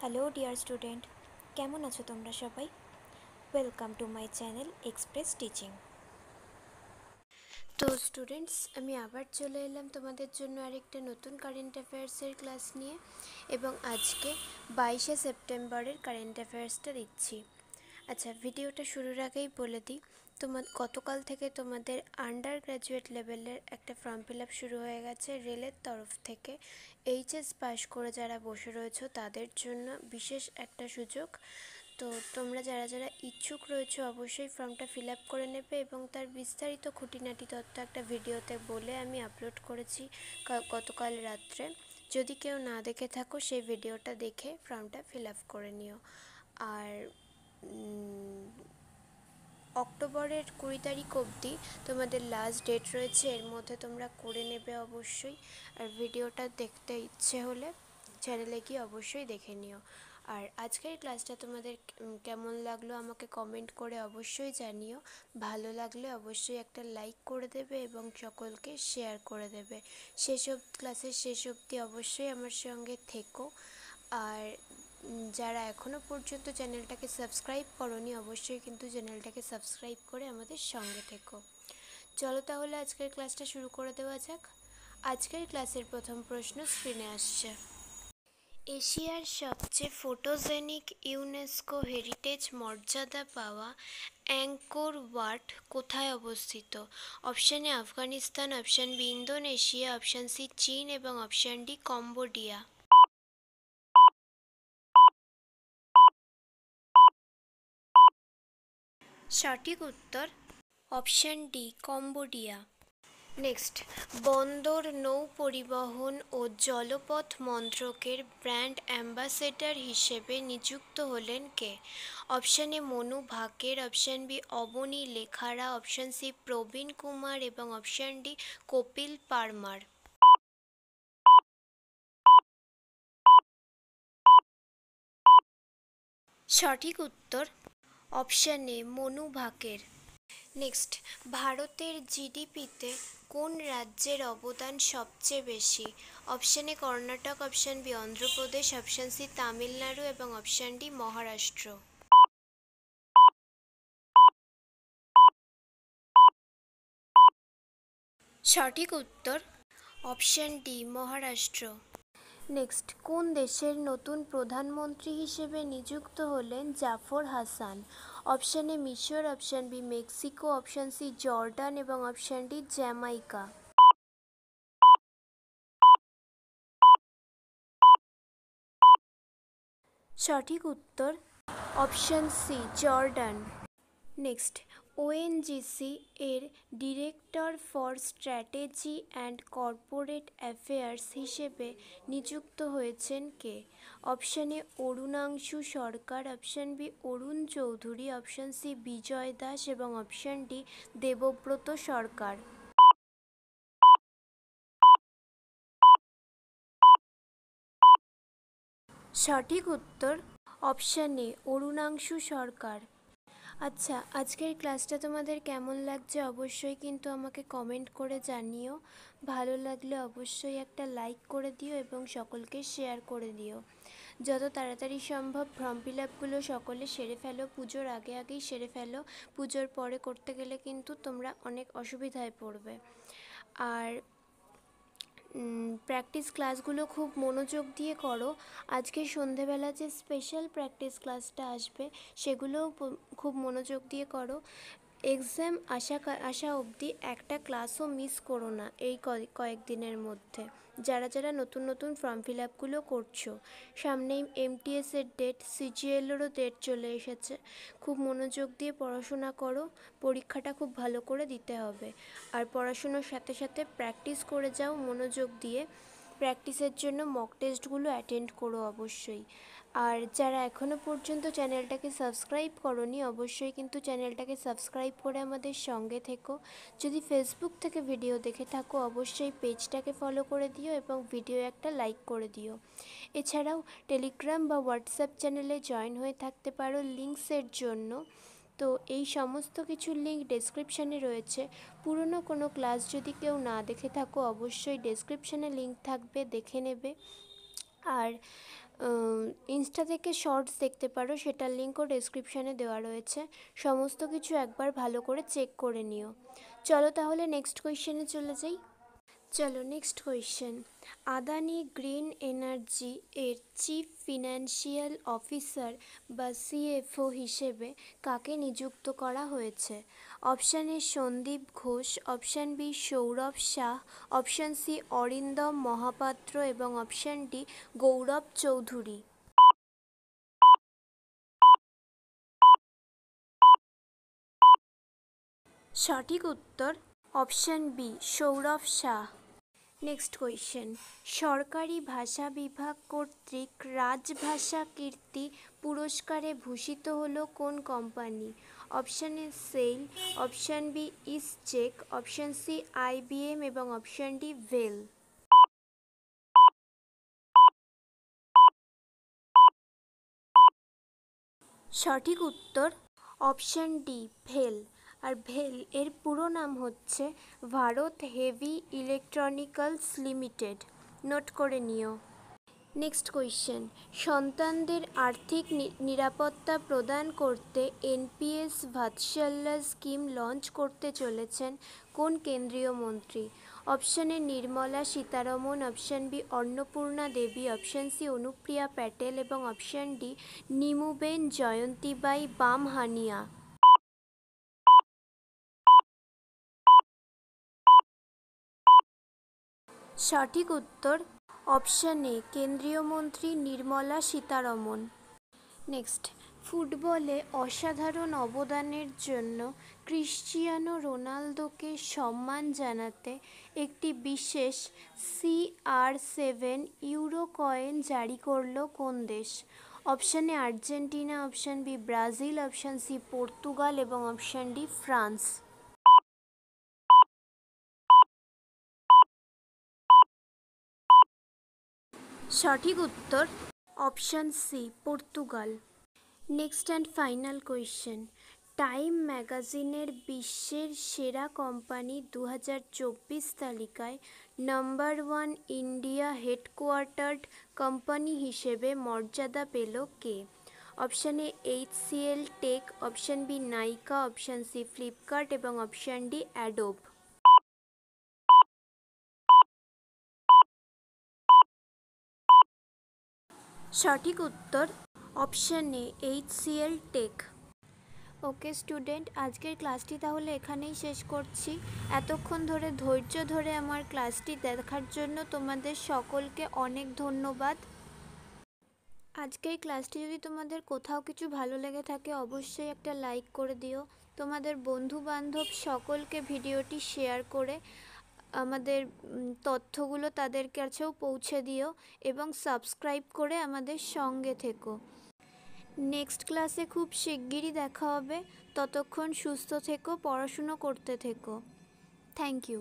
Hello dear student, কেমন আছো তোমরা সবাই? Welcome to my channel express teaching. তো স্টুডেন্টস, আমি আবার চলে এলাম তোমাদের জন্য আরেকটা নতুন কারেন্ট অ্যাফেয়ার্সের ক্লাস নিয়ে, এবং আজকে 22শে সেপ্টেম্বরের কারেন্ট অ্যাফেয়ার্সটা দিচ্ছি। আচ্ছা, ভিডিওটা শুরুর আগেই বলে দিই, গতকাল থেকে তোমাদের আন্ডার গ্র্যাজুয়েট লেভেলের একটা ফর্ম ফিল আপ শুরু হয়ে গেছে রেলের তরফ থেকে। এইচএস পাস করে যারা বসে রয়েছো তাদের জন্য বিশেষ একটা সুযোগ। তো তোমরা যারা যারা ইচ্ছুক রয়েছো অবশ্যই ফর্মটা ফিল আপ করে নেবে, এবং তার বিস্তারিত খুঁটিনাটি তথ্য একটা ভিডিওতে বলে আমি আপলোড করেছি গতকাল রাত্রে। যদি কেউ না দেখে থাকো সেই ভিডিওটা দেখে ফর্মটা ফিল আপ করে নিও। আর অক্টোবরের 20 তারিখ অবধি তোমাদের লাস্ট ডেট রয়েছে, এর মধ্যে তোমরা করে নেবে অবশ্যই। আর ভিডিওটা দেখতে ইচ্ছে হলে চ্যানেলে গিয়ে অবশ্যই দেখে নিও। আর আজকের ক্লাসটা তোমাদের কেমন লাগলো আমাকে কমেন্ট করে অবশ্যই জানিও। ভালো লাগলে অবশ্যই একটা লাইক করে দেবে এবং সকলকে শেয়ার করে দেবে। ক্লাসের শেষ অবধি অবশ্যই আমার সঙ্গে থেকো। আর যারা এখনও পর্যন্ত চ্যানেলটাকে সাবস্ক্রাইব করোনি অবশ্যই কিন্তু চ্যানেলটাকে সাবস্ক্রাইব করে আমাদের সঙ্গে থেকো। চলো তাহলে আজকের ক্লাসটা শুরু করে দেওয়া যাক। আজকের ক্লাসের প্রথম প্রশ্ন স্ক্রিনে আসছে। এশিয়ার সবচেয়ে ফটোজেনিক ইউনেস্কো হেরিটেজ মর্যাদা পাওয়া অ্যাংকর ওয়াট কোথায় অবস্থিত? Option A Afghanistan, option B Indonesia, option C চীন এবং অপশান ডি কম্বোডিয়া। সঠিক উত্তর অপশান ডি কম্বোডিয়া। নেক্সট, বন্দর, নৌ পরিবহন ও জলপথ মন্ত্রকের ব্র্যান্ড অ্যাম্বাসেডর হিসেবে নিযুক্ত হলেন কে? Option A Manu Bhaker, option B Avani Lekhara, option C Praveen Kumar এবং অপশান ডি কপিল পারমার। সঠিক উত্তর option A Manu Bhaker. Next, ভারতের জিডিপিতে কোন রাজ্যের অবদান সবচেয়ে বেশি? Option A Karnataka, option B Andhra Pradesh, option C Tamil Nadu এবং অপশান ডি মহারাষ্ট্র। সঠিক উত্তর অপশান ডি মহারাষ্ট্র। নেক্সট, কোন দেশের নতুন প্রধানমন্ত্রী হিসেবে নিযুক্ত হলেন জাফর হাসান? অপশান এ মিশর, option B Mexico, option C Jordan এবং অপশান ডি জ্যামাইকা। সঠিক উত্তর option C Jordan. Next, ONGC এর director for strategy and corporate affairs হিসেবে নিযুক্ত হয়েছেন কে? Option A Arunangshu Sarkar, option B Arun Chowdhury, option C Vijay Das এবং অপশান ডি দেবব্রত সরকার। সঠিক উত্তর অপশান এ অরুণাংশু সরকার। আচ্ছা, আজকের ক্লাসটা তোমাদের কেমন লাগছে অবশ্যই কিন্তু আমাকে কমেন্ট করে জানিও। ভালো লাগলে অবশ্যই একটা লাইক করে দিও এবং সকলকে শেয়ার করে দিও। যত তাড়াতাড়ি সম্ভব ফর্ম ফিল আপগুলো সকলে সেরে ফেলো, পুজোর আগে আগেই সেরে ফেলো। পুজোর পরে করতে গেলে কিন্তু তোমরা অনেক অসুবিধায় পড়বে। আর প্র্যাকটিস ক্লাসগুলো খুব মনোযোগ দিয়ে করো। আজকে সন্ধেবেলা যে স্পেশাল প্র্যাকটিস ক্লাসটা আসবে সেগুলোও খুব মনোযোগ দিয়ে করো। এক্সাম আসা অবধি একটা ক্লাসও মিস করো না এই কয়েকদিনের মধ্যে, যারা যারা নতুন নতুন ফর্ম ফিল আপগুলো করছো। সামনেই এমটিএসের ডেট, সিজিএলেরও ডেট চলে এসেছে। খুব মনোযোগ দিয়ে পড়াশোনা করো, পরীক্ষাটা খুব ভালো করে দিতে হবে। আর পড়াশুনোর সাথে সাথে প্র্যাকটিস করে যাও মনোযোগ দিয়ে। প্র্যাকটিসের জন্য মক টেস্টগুলো অ্যাটেন্ড করো অবশ্যই। আর যারা এখনও পর্যন্ত চ্যানেলটাকে সাবস্ক্রাইব করোনি অবশ্যই কিন্তু চ্যানেলটাকে সাবস্ক্রাইব করে আমাদের সঙ্গে থেকো। যদি ফেসবুক থেকে ভিডিও দেখে থাকো অবশ্যই পেজটাকে ফলো করে দিও এবং ভিডিও একটা লাইক করে দিও। এছাড়াও টেলিগ্রাম বা হোয়াটসঅ্যাপ চ্যানেলে জয়েন হয়ে থাকতে পারো লিঙ্কসের জন্য। তো এই সমস্ত কিছুর লিঙ্ক ডেসক্রিপশানে রয়েছে। পুরনো কোনো ক্লাস যদি কেউ না দেখে থাকো অবশ্যই ডেসক্রিপশানে লিঙ্ক থাকবে, দেখে নেবে। আর ইনস্টা থেকে শর্টস দেখতে পারো, সেটার লিঙ্কও ডেসক্রিপশানে দেওয়া রয়েছে। সমস্ত কিছু একবার ভালো করে চেক করে নিও। চলো তাহলে নেক্সট কোয়েশ্চেনে চলে যাই। চলো next question, Adani green energy এর চিফ ফিনান্সিয়াল অফিসার বা সিএফও হিসেবে কাকে নিযুক্ত করা হয়েছে? Option A Sandeep Ghosh, option B Saurabh Shah, option C Arindam Mahapatra এবং অপশান ডি গৌরব চৌধুরী। সঠিক উত্তর option B Saurabh Shah. Next question, সরকারি ভাষা বিভাগ কর্তৃক রাজভাষা কীর্তি পুরস্কারে ভূষিত হলো কোন company? Option A SAIL, option B ইসচেক, অপশান সি আইবিএম এবং অপশান ডি ভেল। সঠিক উত্তর অপশান ডি ভেল। আর ভেল এর পুরো নাম হচ্ছে ভারত হেভি ইলেকট্রনিক্যালস লিমিটেড। নোট করে নিও। নেক্সট কোয়েশ্চেন, সন্তানদের আর্থিক নিরাপত্তা প্রদান করতে এনপিএস ভাৎসল্য স্কিম লঞ্চ করতে চলেছেন কোন কেন্দ্রীয় মন্ত্রী? Option A Nirmala Sitharaman, option B Annapurna Devi, option C Anupriya Patel এবং অপশান ডি নিমুবেন জয়ন্তীবাই বামহানিয়া। সঠিক উত্তর অপশান এ কেন্দ্রীয় মন্ত্রী নির্মলা সীতারমন। নেক্সট, ফুটবলে অসাধারণ অবদানের জন্য ক্রিশ্চিয়ানো রোনালদোকে সম্মান জানাতে একটি বিশেষ CR7 ইউরো কয়েন জারি করল কোন দেশ? Option A Argentina, option B Brazil, option C Portugal এবং অপশান ডি ফ্রান্স। সঠিক উত্তর option C Portugal. Next and final question, Time ম্যাগাজিনের বিশ্বের সেরা কোম্পানি 2024 তালিকায় নাম্বার 1 ইন্ডিয়া হেডকোয়ার্টার্ড কোম্পানি হিসেবে মর্যাদা পেল কে? Option A HCL tech, option B Nykaa, option C Flipkart এবং অপশান ডি অ্যাডোব। সঠিক উত্তর option A HCL tech. Okay student, আজকের ক্লাসটি তাহলে এখানেই শেষ করছি। এতক্ষণ ধরে ধৈর্য ধরে আমার ক্লাসটি দেখার জন্য তোমাদের সকলকে অনেক ধন্যবাদ। আজকের ক্লাসটি যদি তোমাদের কোথাও কিছু ভালো লেগে থাকে অবশ্যই একটা লাইক করে দিও। তোমাদের বন্ধু বান্ধব সকলকে ভিডিওটি শেয়ার করে আমাদের তথ্যগুলো তাদের কাছেও পৌঁছে দিও এবং সাবস্ক্রাইব করে আমাদের সঙ্গে থেকো। নেক্সট ক্লাসে খুব শিগগিরই দেখা হবে। ততক্ষণ সুস্থ থেকো, পড়াশুনো করতে থেকো। Thank you.